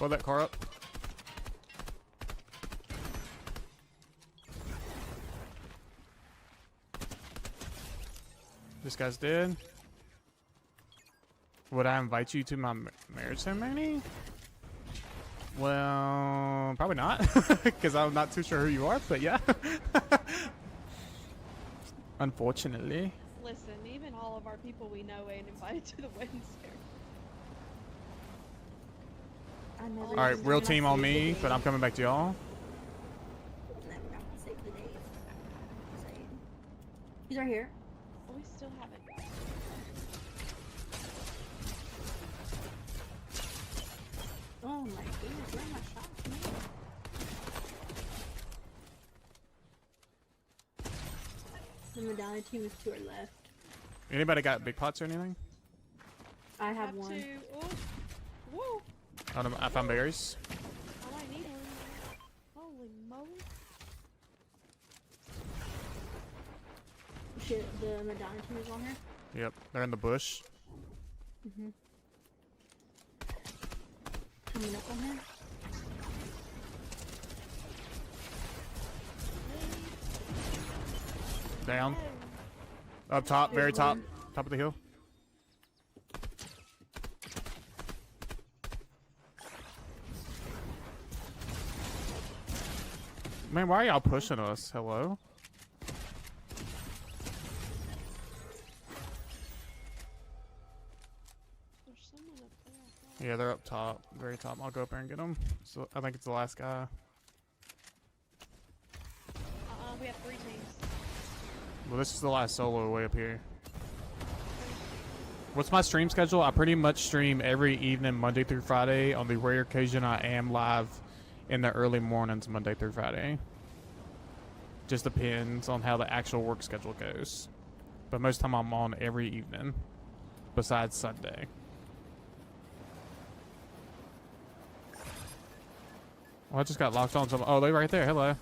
Blow that car up. This guy's dead. Would I invite you to my marriage ceremony? Well, probably not, because I'm not too sure who you are, but yeah. Unfortunately. Listen, even all of our people we know ain't invited to the wedding ceremony. Alright, real team on me, but I'm coming back to y'all. He's right here. Oh, we still haven't. Oh my goodness, where are my shots, man? The medallion team is to our left. Anybody got big pots or anything? I have one. Two. Oh. Whoa. I found berries. Oh, I need one. Holy moly. Shit, the medallion team is on here. Yep, they're in the bush. Coming up on him. Down. Up top, very top. Top of the hill. Man, why are y'all pushing us? Hello? There's someone up there. I thought. Yeah, they're up top. Very top. I'll go up there and get them. So I think it's the last guy. We have 3 teams. Well, this is the last solo way up here. What's my stream schedule? I pretty much stream every evening, Monday through Friday. On the rare occasion, I am live in the early mornings, Monday through Friday. Just depends on how the actual work schedule goes. But most of the time, I'm on every evening, besides Sunday. Well, I just got locked on some. Oh, they're right there. Hello.